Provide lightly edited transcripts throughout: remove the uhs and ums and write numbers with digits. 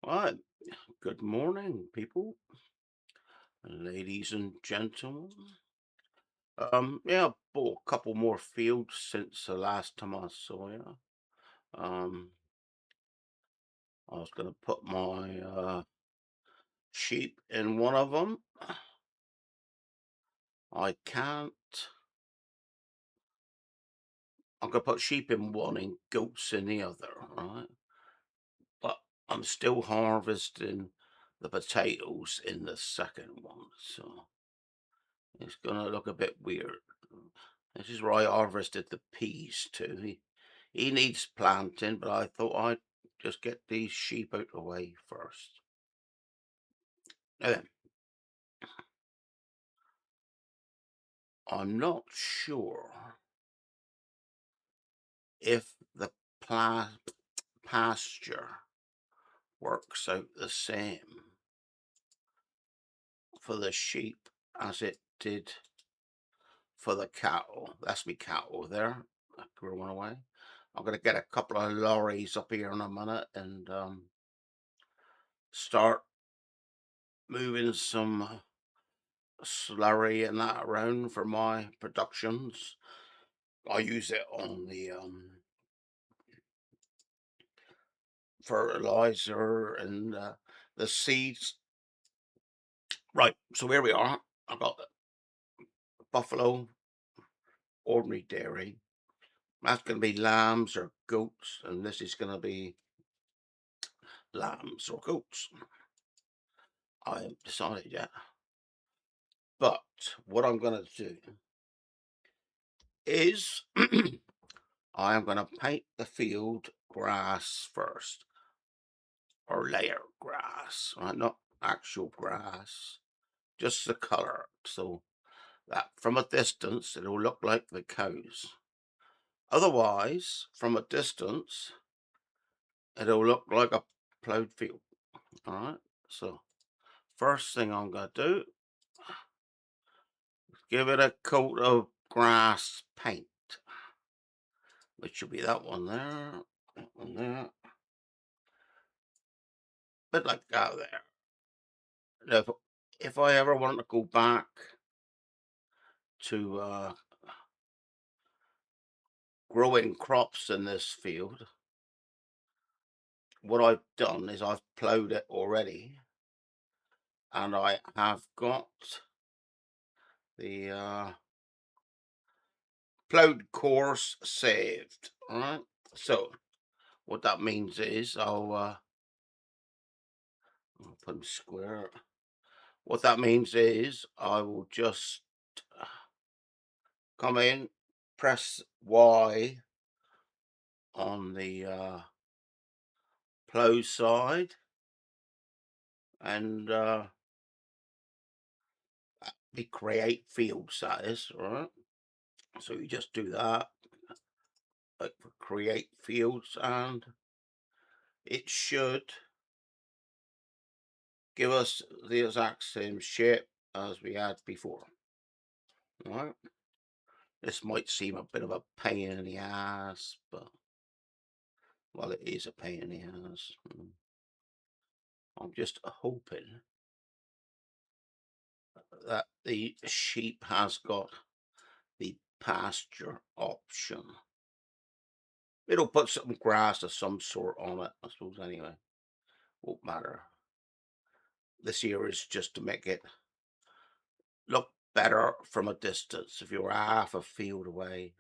Right. Good morning, people, ladies and gentlemen. Yeah, I bought a couple more fields since the last time I saw you. Um, I was gonna put my sheep in one of them. I can't. I'm gonna put sheep in one and goats in the other, right? But I'm still harvesting the potatoes in the second one, so it's gonna look a bit weird. This is where I harvested the peas too. He needs planting, but I thought I'd just get these sheep out the way first. Now then, I'm not sure if the pasture works out the same for the sheep as it did for the cattle. That's me cattle there. That grew one away. I'm gonna get a couple of lorries up here in a minute and start moving some slurry and that around for my productions. I use it on the fertilizer and the seeds. Right, so here we are. I've got the buffalo, ordinary dairy. That's going to be lambs or goats, and this is going to be lambs or goats. I haven't decided yet. But what I'm going to do is I am going to paint the field grass first, or layer grass, right? Not actual grass, just the color. So that from a distance, it'll look like the cows. Otherwise, from a distance, it'll look like a plowed field. All right. So first thing I'm going to do is give it a coat of grass paint, which will be that one there, that one there, bit like that there. Now, if I ever want to go back to growing crops in this field, what I've done is I've plowed it already, and I have got the plowed course saved. All right. So what that means is I'll put them square. What that means is I will just uh, come in, press Y on the plow side, and we create fields. That is all right. So you just do that, like for create fields, and it should give us the exact same shape as we had before. All right. This might seem a bit of a pain in the ass, but well, it is a pain in the ass. I'm just hoping that the sheep has got the pasture option. It'll put some grass of some sort on it, I suppose, anyway. Won't matter. This here is just to make it look better from a distance. If you're half a field away,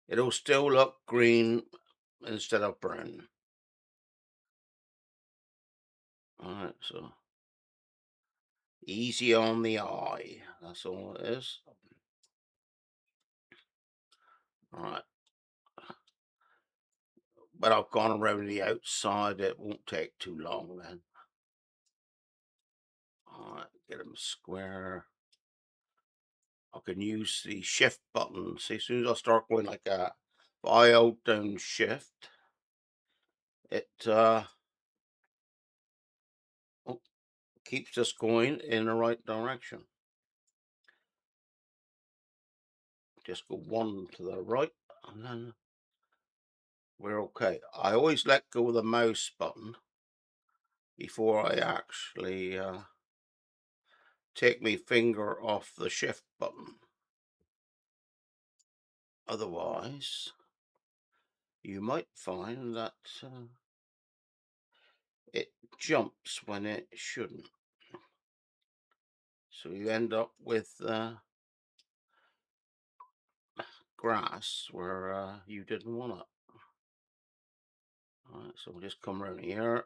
it'll still look green instead of brown. All right, so easy on the eye. That's all it is. All right. But I've gone around the outside. It won't take too long then. All right, get them square. I can use the shift button. See, as soon as I start going like that, if I hold down shift, it oh, keeps us going in the right direction. Just go one to the right, and then we're okay. I always let go of the mouse button before I actually take my finger off the shift button. Otherwise, you might find that it jumps when it shouldn't. So you end up with grass where you didn't want it. All right, so we'll just come around here.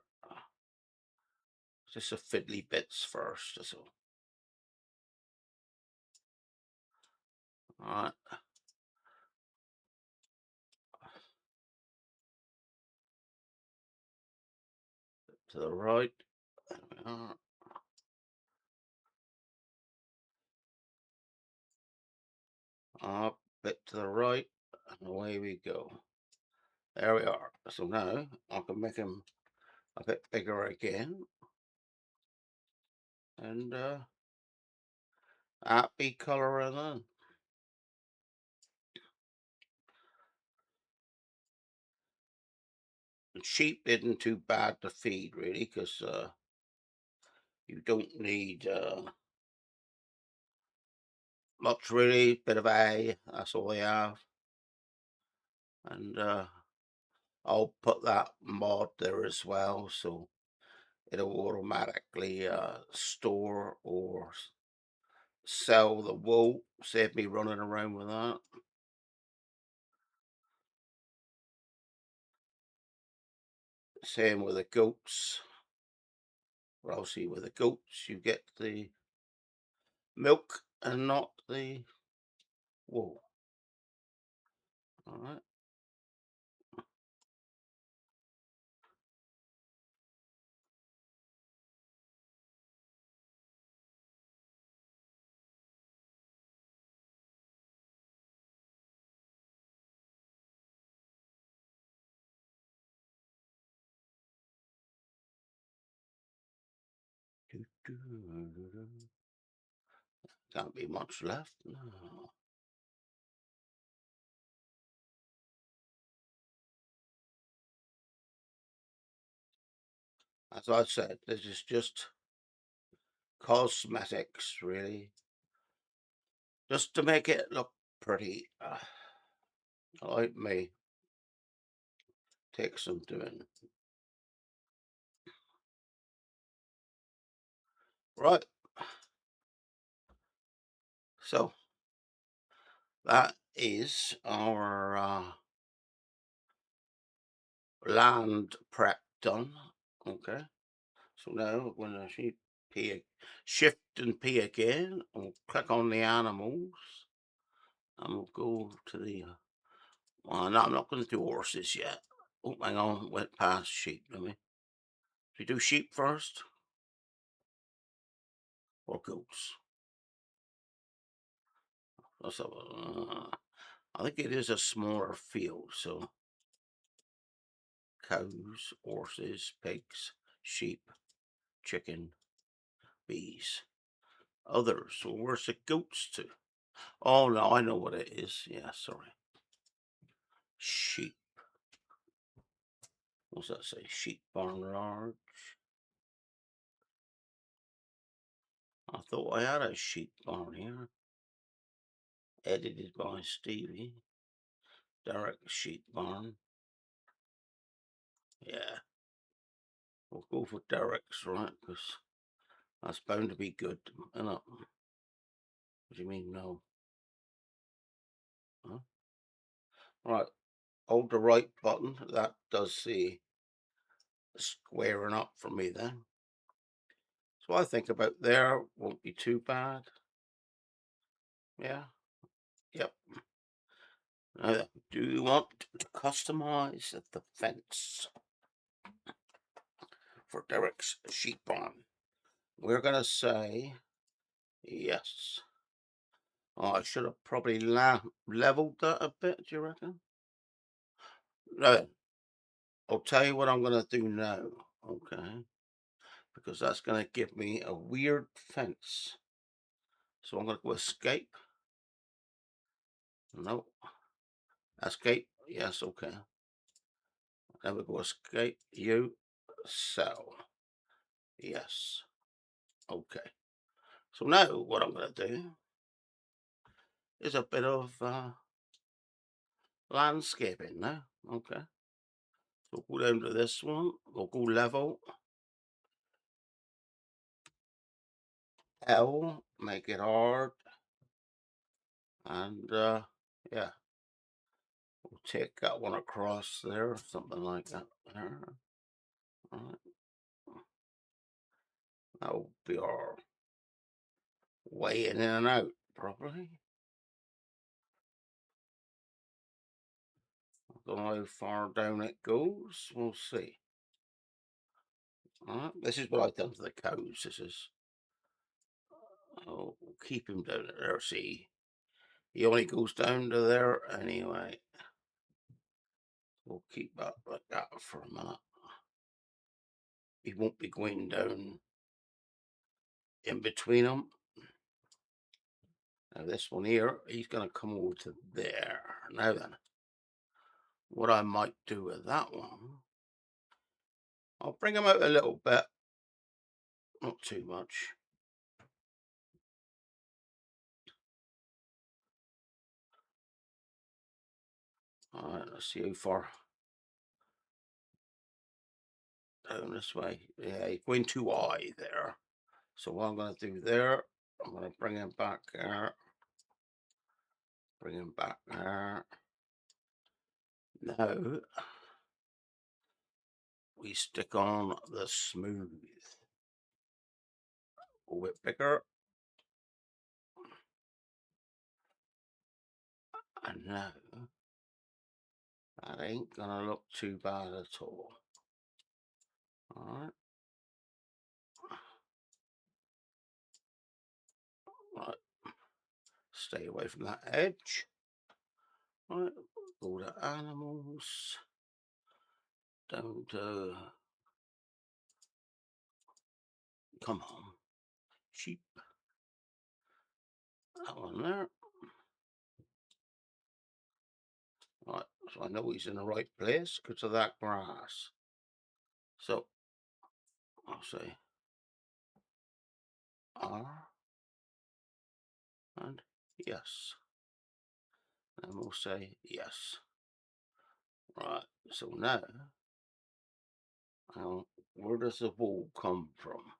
Just a fiddly bits first, so. All right. To the right. There we are. Up, bit to the right, and away we go. There we are. So now I can make him a bit bigger again, and happy colouring in. And sheep isn't too bad to feed really, because you don't need much really. Bit of hay, that's all they have, and I'll put that mod there as well, so it'll automatically store or sell the wool. Save me running around with that. Same with the goats. Well, obviously with the goats you get the milk and not the wool. All right. Can't be much left. No. As I said, this is just cosmetics, really, just to make it look pretty. Like me, take some doing. Right. So that is our land prep done. Okay. So now when I shift and P again, I'll click on the animals and we'll go to the, well, no, I'm not going to do horses yet. Oh, hang on, went past sheep, let me. Do you do sheep first or goats? I think it is a smaller field, so cows, horses, pigs, sheep, chicken, bees, others. So where's the goats to? Oh no, I know what it is. Yeah, sorry. Sheep. What's that say? Sheep barn large. I thought I had a sheep barn here. Edited by Stevie. Direct sheep barn. Yeah. We'll go for Derek's, right? Because that's bound to be good. Isn't it? What do you mean no? Huh? Right. Hold the right button. That does the squaring up for me then. So I think about there won't be too bad. Yeah. Yep. Now, do you want to customize the fence for Derek's sheep barn? We're gonna say yes. Oh, I should have probably leveled that a bit. Do you reckon? No. I'll tell you what I'm gonna do now. Okay, because that's gonna give me a weird fence. So I'm gonna go escape. No, escape. Yes, okay. Then we go escape. You sell. Yes. Okay. So now what I'm going to do is a bit of landscaping now. Okay. So go down to this one. We'll go level. L. Make it hard. And yeah. We'll take that one across there. Something like that there. All right. That will be our way in and out properly. Don't know how far down it goes. We'll see. All right. This is what I've done to the cows. This is. Oh, we'll keep him down there. See, he only goes down to there anyway. We'll keep that like that for a minute. He won't be going down in between them. Now this one here, he's going to come over to there. Now then, what I might do with that one, I'll bring him out a little bit, not too much. All right, let's see how far down this way. Yeah, he's going too high there. So what I'm going to do there, I'm going to bring him back there. Bring him back there. Now we stick on the smooth. A bit bigger. And now that ain't gonna look too bad at all. Alright. Right. Stay away from that edge. Right. Go to animals. Down to, come on. Sheep. That one there. Right. So I know he's in the right place because of that grass. So I'll say R and yes. And we'll say yes. Right. So now, where does the wool come from?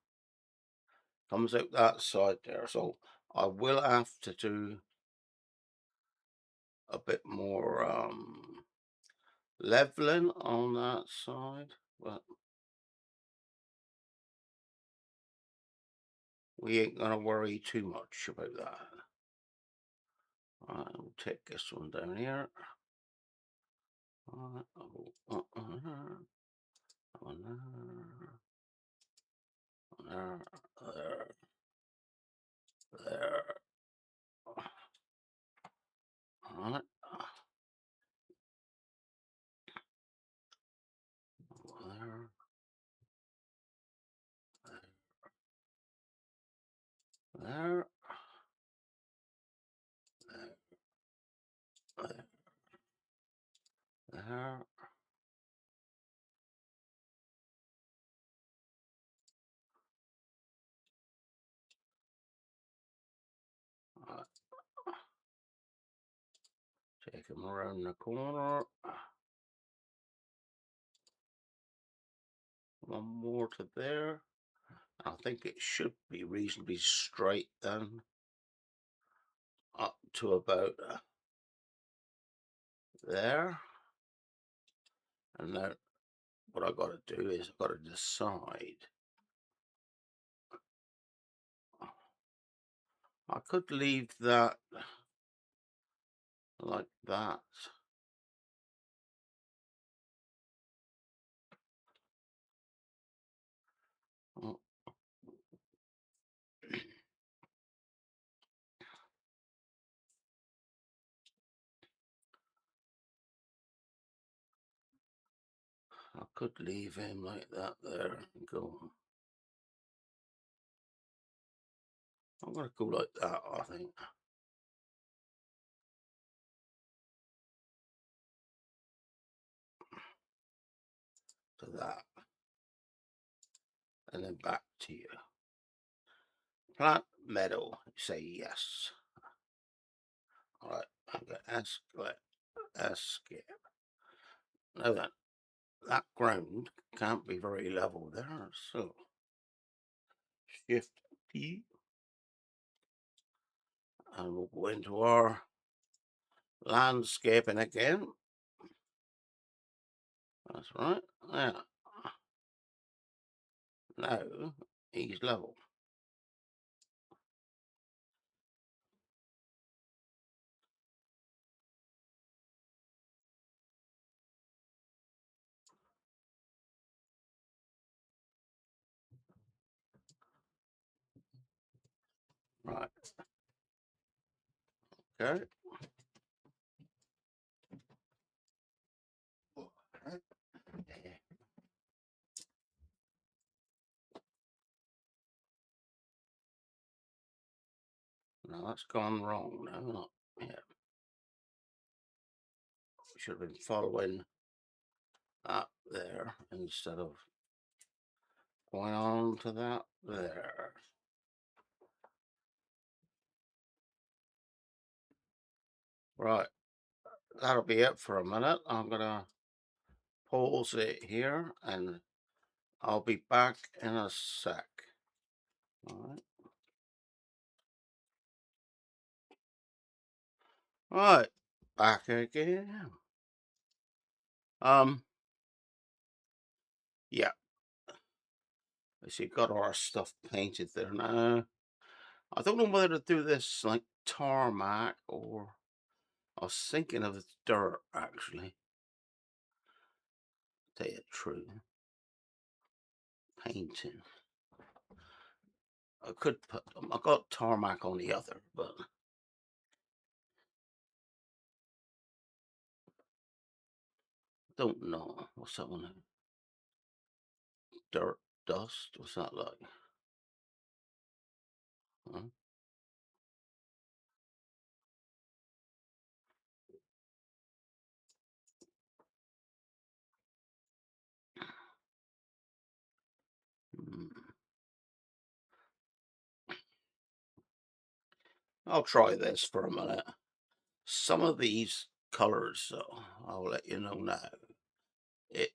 Comes out that side there. So I will have to do a bit more leveling on that side, but we ain't gonna worry too much about that. Alright, we'll take this one down here. Alright, there, there, there, there. Alright. There, there, there. Alright. Take him around the corner. One more to there. I think it should be reasonably straight then, up to about there. And now what I got to do is I've got to decide. I could leave that like that. Oh. I could leave him like that there and go. I'm going to go like that, I think. To that. and then back to you. Plant meadow, say yes. All right, I'm going to escape. Now then, that ground can't be very level there, so Shift P, and we'll go into our landscaping again. That's right. Yeah. Now he's level. Right. Okay. No, that's gone wrong now. Not, yeah. We should have been following that there instead of going on to that there. Right. That'll be it for a minute. I'm gonna pause it here and I'll be back in a sec. All right. Right. Back again. Yeah. I see, got our stuff painted there now. I don't know whether to do this like tarmac or I was thinking of dirt actually. Tell you the truth. Painting. I could put I got tarmac on the other, but don't know. What's that one? Dirt, dust. What's that like? Huh? Hmm. I'll try this for a minute. Some of these colors, though, I'll let you know now. It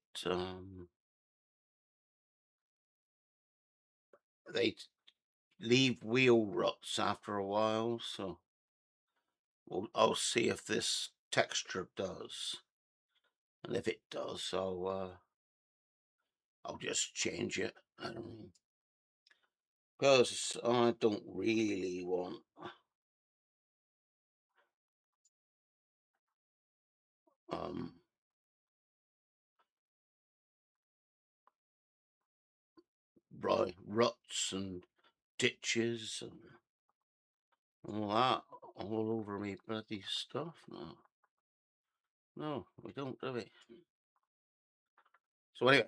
they leave wheel ruts after a while, so I'll see if this texture does, and if it does, I'll just change it. Because I don't really want um ruts and ditches and all that all over me bloody stuff. No, no, we don't do it. So anyway,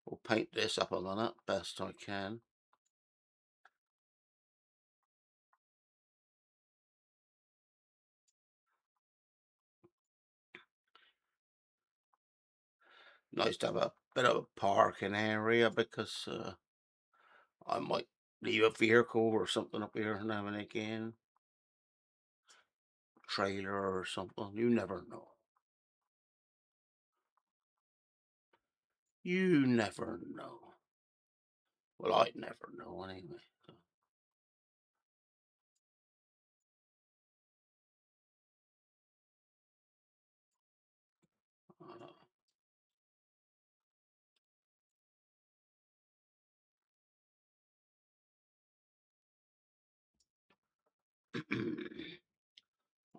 we'll paint this up a minute best I can. Nice to have a bit of a parking area because I might leave a vehicle or something up here now and again. Trailer or something. You never know. You never know. Well, I'd never know anyway. So.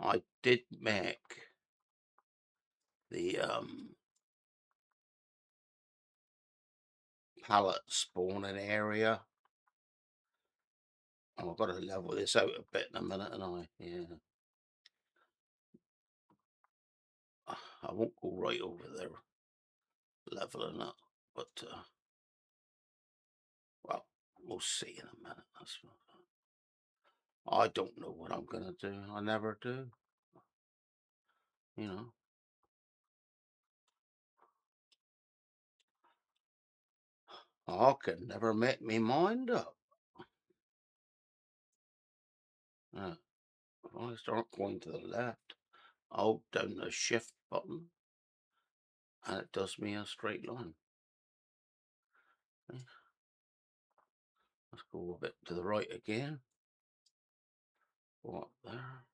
I did make the pallet spawning area. Oh, I've got to level this out a bit in a minute, and yeah. I won't go right over there leveling up, but well, we'll see in a minute. I don't know what I'm gonna do. I never do. You know. I can never make me mind up. If I start going to the left, hold down the shift button and it does me a straight line. Okay. Let's go a bit to the right again. Go up there.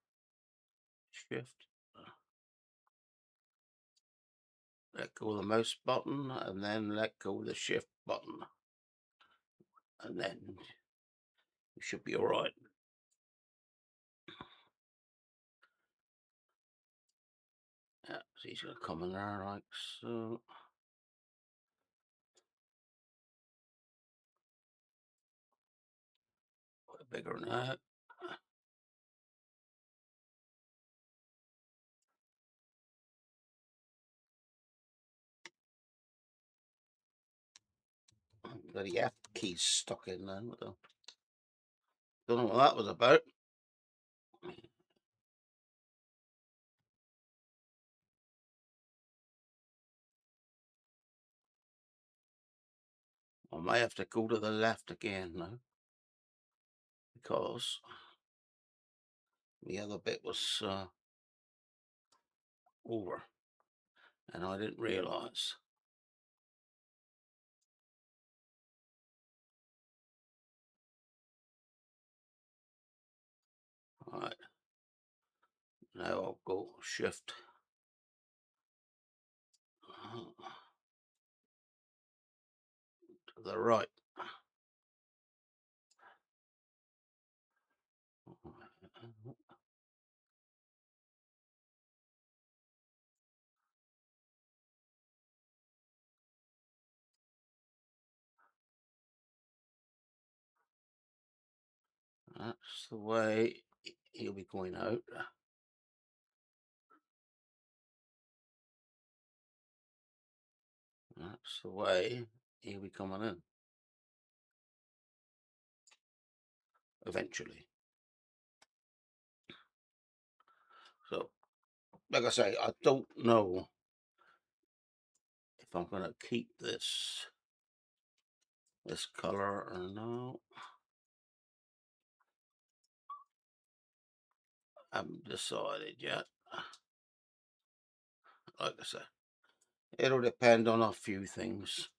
Shift. Let go of the mouse button and then let go of the shift button. And then you should be alright. Yeah, so he's going to come in there like so. A bit bigger now. Got the F keys stuck in there. Don't know what that was about. I may have to go to the left again now, because the other bit was over and I didn't realise. Right, now I'll go shift to the right. That's the way he'll be going out. That's the way he'll be coming in eventually. So, like I say, I don't know if I'm going to keep this color or no. I haven't decided yet. Like I said, it'll depend on a few things.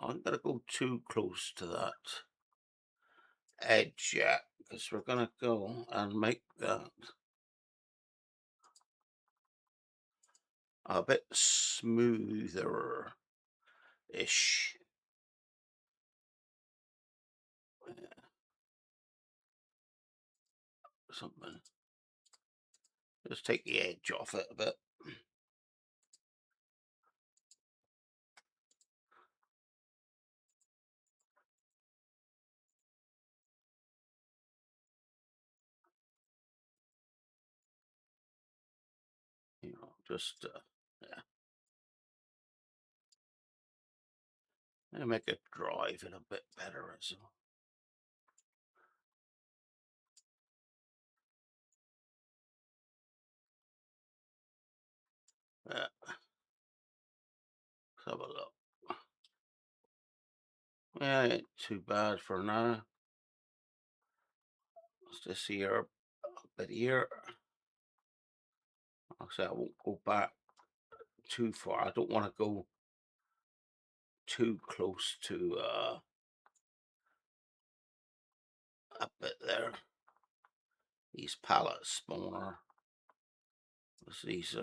I'm going to go too close to that edge yet, because we're going to go and make that a bit smoother ish. Something. Just take the edge off it a bit. You know, just yeah. And make it drive it a bit better as well. Yeah. Let's have a look. Yeah, ain't too bad for now. Let's just see here a bit here. Like I say, I won't go back too far. I don't want to go too close to a bit there. These pallet spawner. These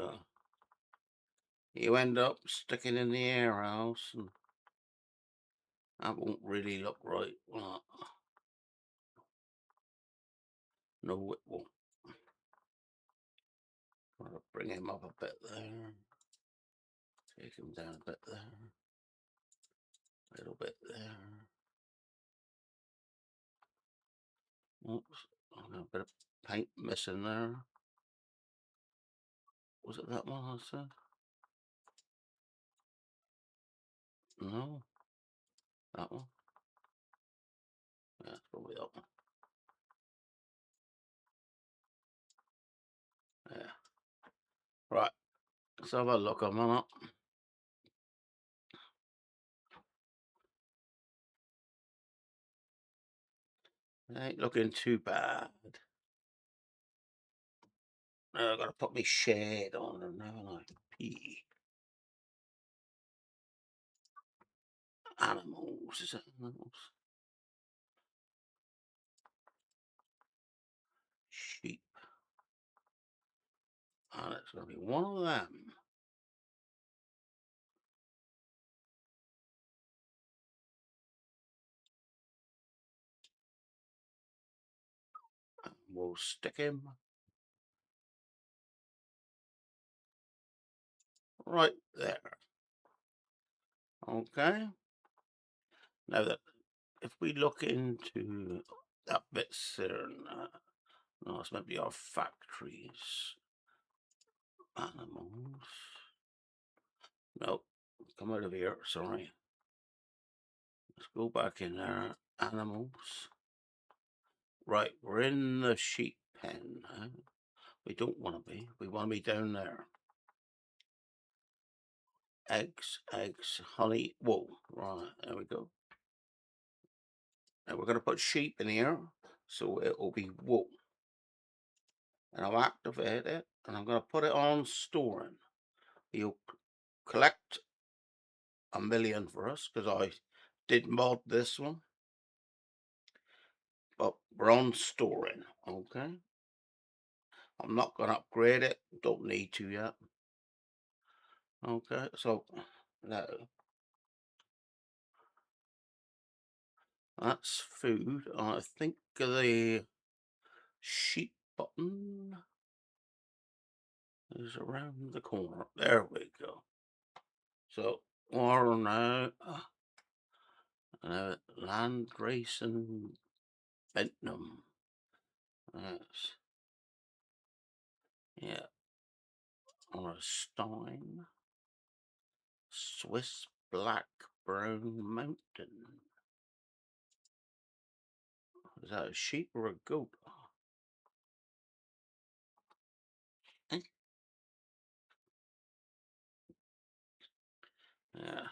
you end up sticking in the air house, and that won't really look right. No, it won't. I'll bring him up a bit there. Take him down a bit there. A little bit there. Oops, I've got a bit of paint missing there. Was it that one I said? No, that one. Yeah, it's probably that one. Yeah. Right. Let's have a look a minute. Ain't looking too bad. Now I've got to put my shade on her now, like P. Animals, is it animals? Sheep. And it's going to be one of them. And we'll stick him right there. Okay. Now that if we look into that bit there, no, it's maybe our factories. Animals. Nope. Come out of here. Sorry. Let's go back in there. Animals. Right, we're in the sheep pen. Huh? We don't want to be. We want to be down there. Eggs, honey, wool. Right, there we go. Now we're going to put sheep in here, so it will be wool. And I'll activate it, and I'm going to put it on storing. You'll collect 1,000,000 for us, because I did mod this one. But we're on storing, okay? I'm not going to upgrade it. Don't need to yet. Okay, so now that's food. I think the sheep button is around the corner. There we go. So we're now land racing Bentham. Yes. Yeah. Or a Stein. Swiss Black Brown Mountain. Is that a sheep or a goat? Eh? Yeah.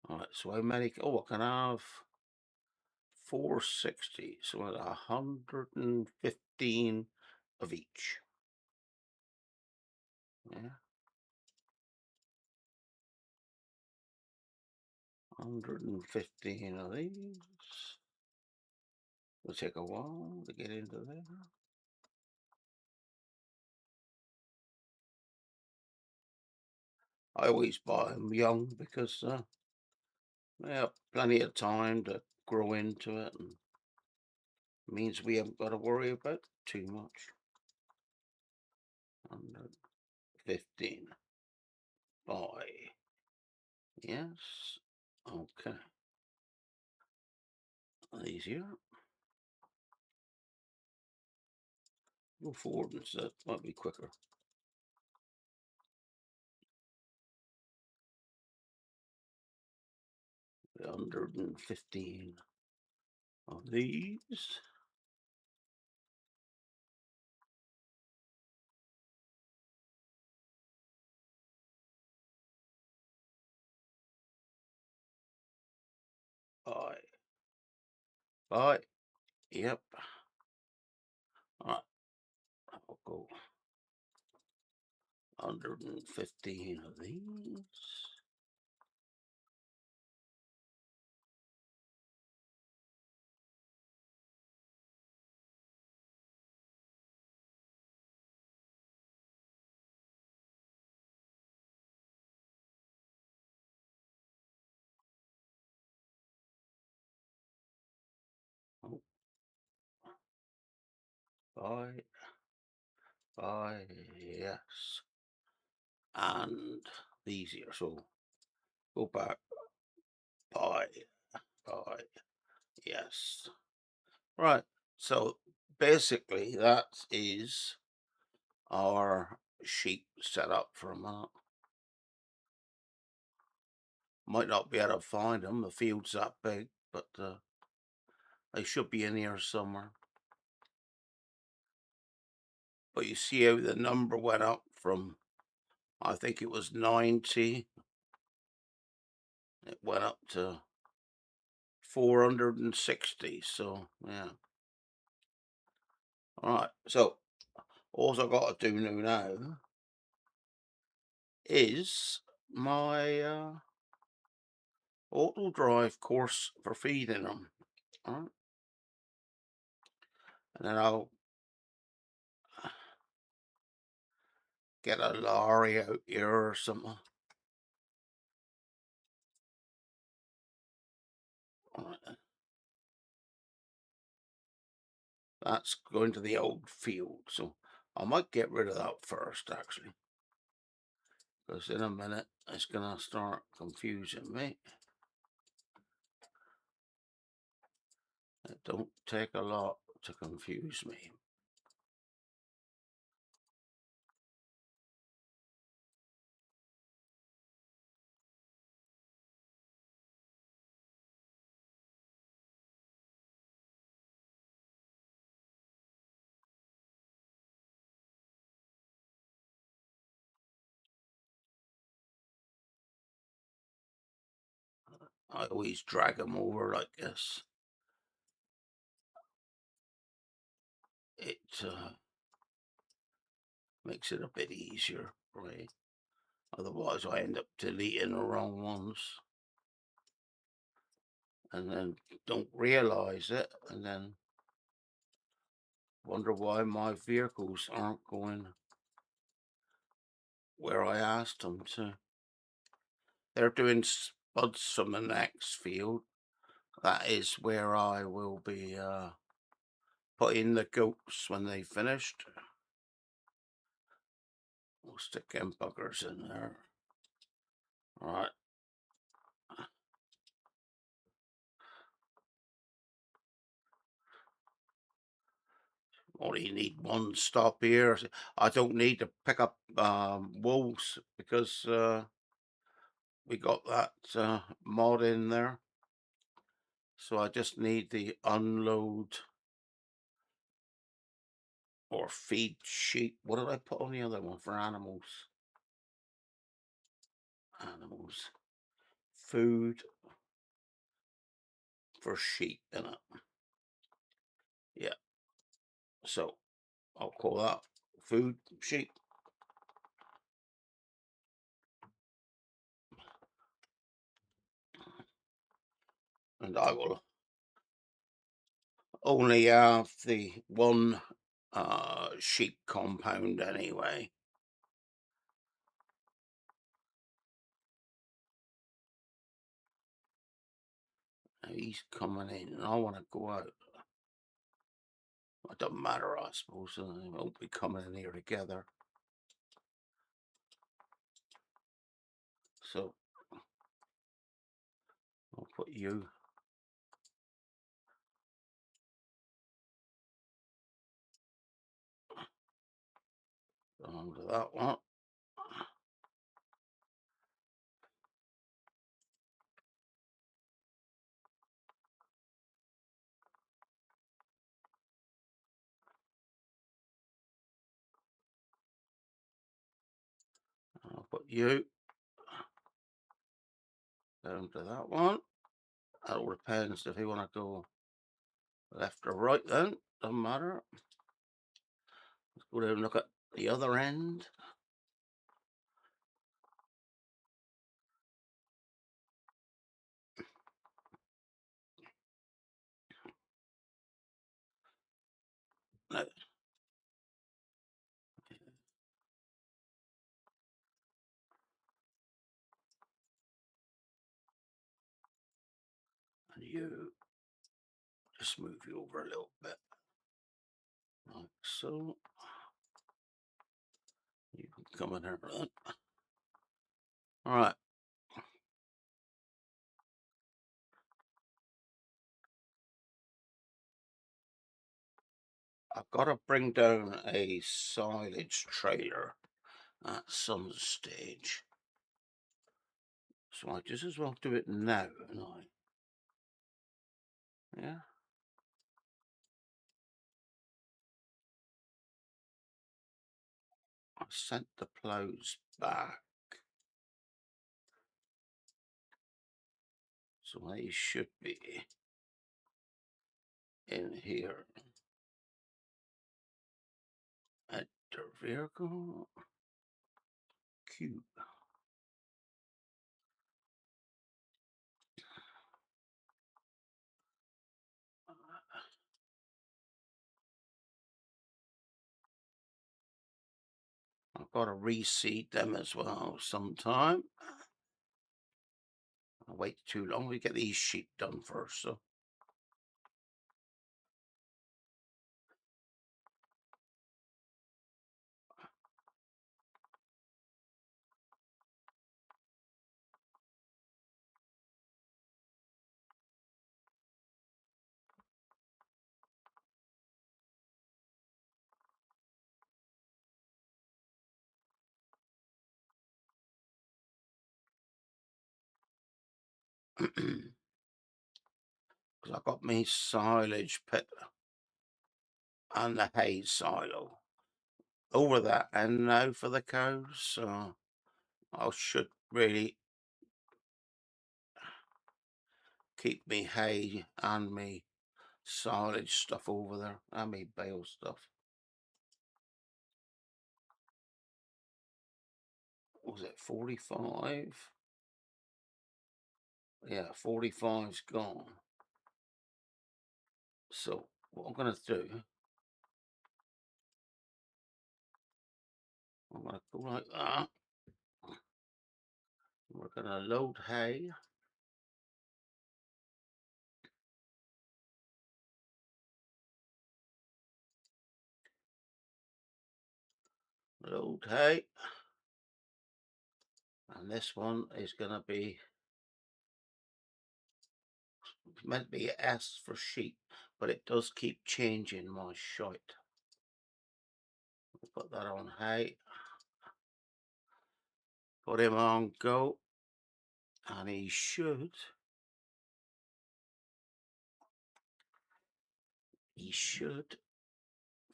Alright, so how many? Oh, I can have 460. So 115 of each. Yeah. 115 of these. It'll take a while to get into there. I always buy them young because they have plenty of time to grow into it, and means we haven't got to worry about too much. 115. Buy. Yes. Okay. Easier. Go forward instead. Might be quicker. 115 of these. Buy. Buy. Yep. Alright. I'll go 115 of these. Oh, buy. Buy. Yes. And these here. So go back. Buy. Buy. Yes. Right. So basically, that is our sheep set up for a minute. Might not be able to find them. The field's that big, but they should be in here somewhere. But you see how the number went up from, I think it was 90. It went up to 460. So yeah. All right. So all I got to do now is my auto drive course for feeding them. All right. And then I'll get a lorry out here or something. All right. That's going to the old field. So I might get rid of that first, actually, because in a minute it's going to start confusing me. It don't take a lot to confuse me. I always drag them over like this. It makes it a bit easier for me. Otherwise, I end up deleting the wrong ones and then don't realize it and then wonder why my vehicles aren't going where I asked them to. They're doing spuds from the next field. That is where I will be putting the goats when they finished. We'll stick them buggers in there. All right. Only need one stop here. I don't need to pick up wolves because we got that mod in there. So I just need the unload or feed sheep. What did I put on the other one for animals? Animals. Food for sheep in it. Yeah. So I'll call that food sheep. And I will only have the one sheep compound anyway. Now he's coming in and I want to go out. It doesn't matter, I suppose. They won't be coming in here together. So I'll put you onto that one. I'll put you down to that one. That all depends if you want to go left or right then. Doesn't matter. Let's go down and look at the other end. Now, and you just move you over a little bit. Like so. You can come in here then. All right. I've got to bring down a silage trailer at some stage. So I just as well do it now, and yeah. I sent the plows back. So they should be in here. At the vehicle. Cute. I've got to reseed them as well sometime. I'll wait too long. We get these sheep done first. So because I got me silage pit and the hay silo over that and now for the cows. So I should really keep me hay and me silage stuff over there and me bale stuff. Was it 45? Yeah, 45's gone. So what I'm going to do, I'm going to go like that. We're going to load hay. Load hay. And this one is going to be meant to be S for sheep, but it does keep changing my shite. Put that on hay. Put him on go. And he should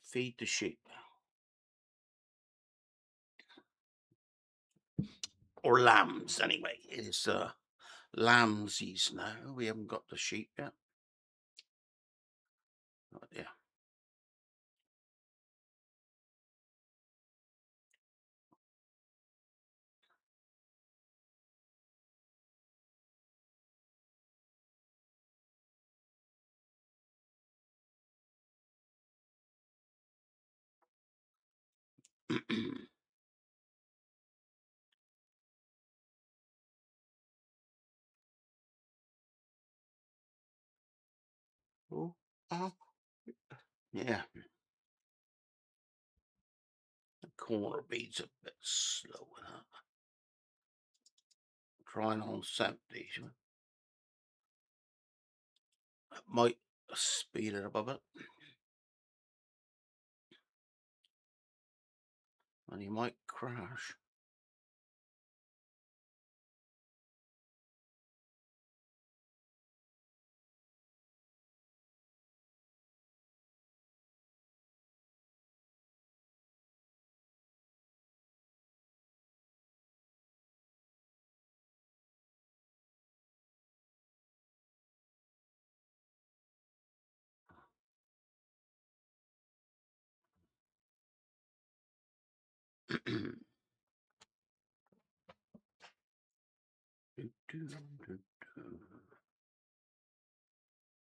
feed the sheep. Or lambs anyway. It's lambsies now. We haven't got the sheep yet. But yeah. Oh, yeah. The corner bead's a bit slow in that. Trying on 70. That might speed it up a bit. And you might crash.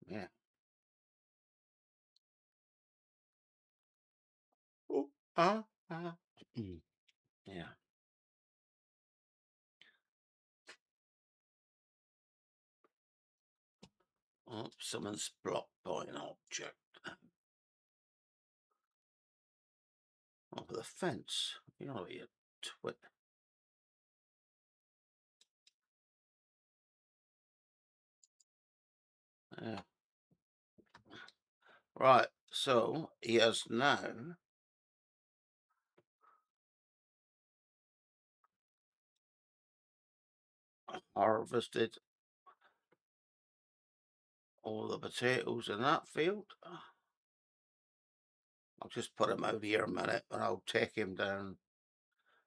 Yeah. Oh, yeah. Oh, someone's blocked by an object. Over the fence. You know, you twit. Yeah. Right. So he has now harvested all the potatoes in that field. I'll just put him out here a minute and I'll take him down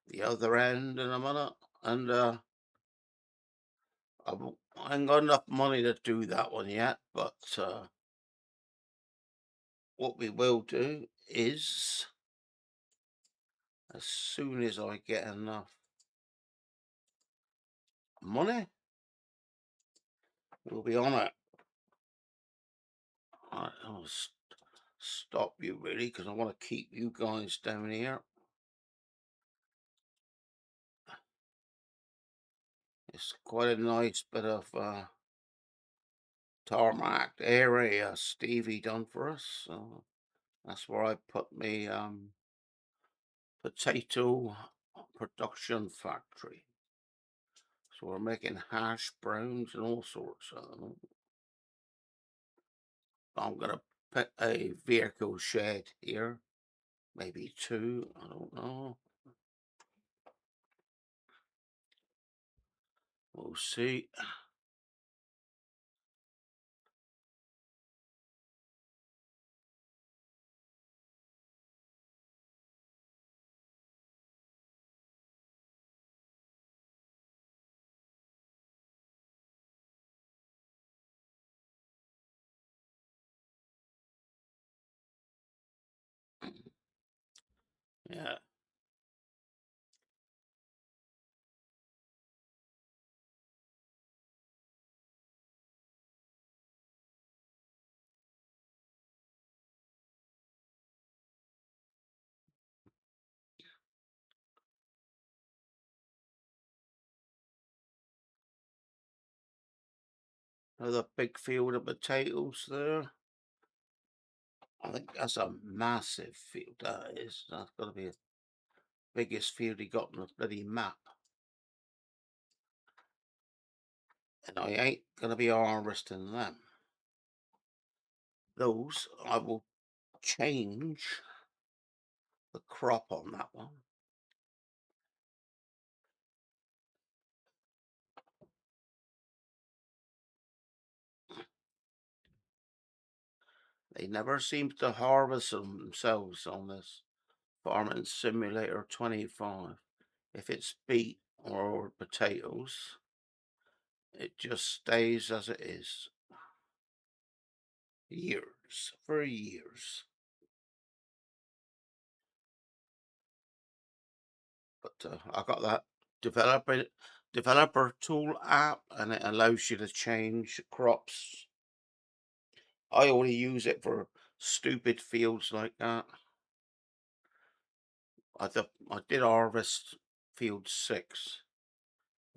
the other end in a minute and I won't I ain't got enough money to do that one yet, but what we will do is, as soon as I get enough money, we'll be on it. I'll stop you really because I want to keep you guys down here. It's quite a nice bit of tarmac area Stevie done for us. So that's where I put me potato production factory. So we're making hash browns and all sorts of them. I'm gonna put a vehicle shed here, maybe two, I don't know. We'll see. Yeah. Another big field of potatoes there. I think that's a massive field, that is. That's got to be the biggest field he got on the bloody map. And I ain't going to be harvesting them. Those, I will change the crop on that one. They never seem to harvest themselves on this Farming Simulator 25. If it's beet or potatoes, it just stays as it is. Years, for years. But I got that developer tool app, and it allows you to change crops. I only use it for stupid fields like that. I did harvest field 6.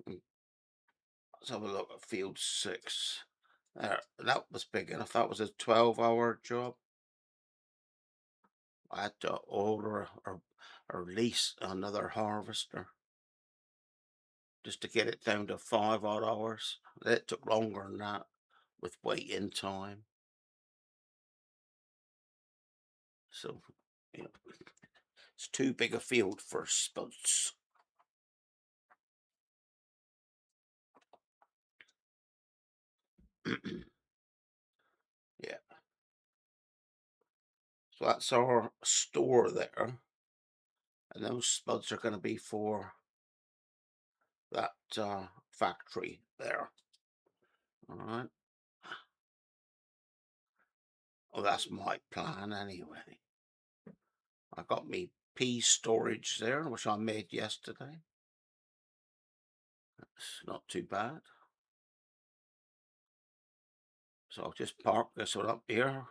Let's have a look at field 6. There, that was big enough. That was a 12-hour job. I had to order or lease another harvester just to get it down to 5 odd hours. It took longer than that with waiting time. So, you know, it's too big a field for spuds. Yeah. So that's our store there. And those spuds are going to be for that factory there. All right. Well, that's my plan anyway. I got me pea storage there, which I made yesterday. It's not too bad. So I'll just park this one up here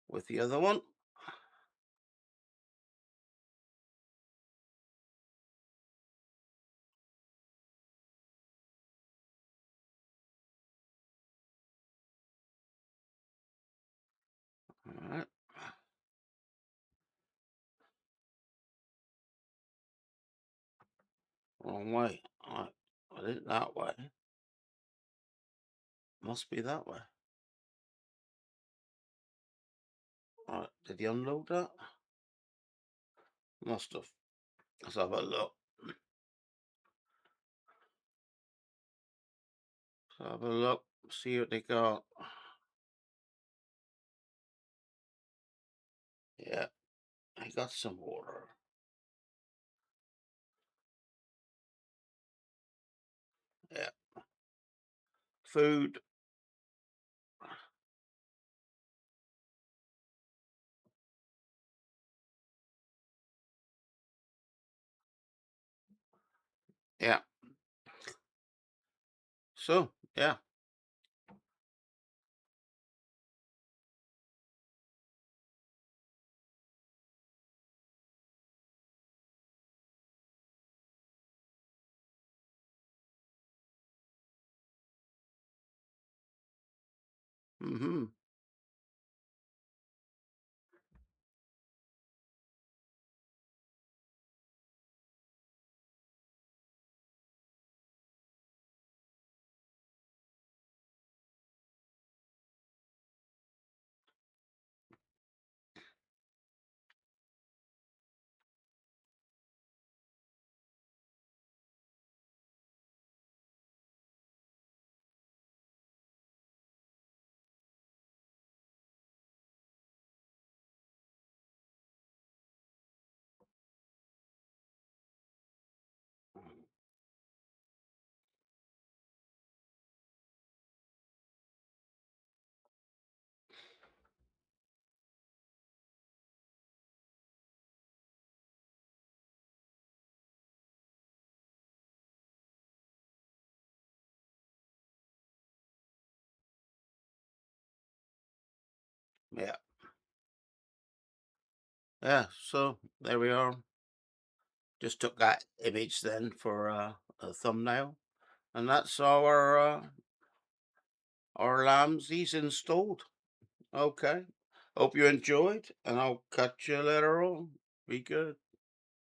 with the other one. All right. Wrong way. I did it that way. Must be that way. All right. Did he unload that? Must have. Let's have a look. Let's have a look. See what they got. Yeah, I got some water. Yeah. food. Yeah. So, yeah. Mhm. Yeah. Yeah. So there we are. Just took that image then for a thumbnail, and that's our lambs. He's installed. Okay. Hope you enjoyed, and I'll catch you later on. Be good.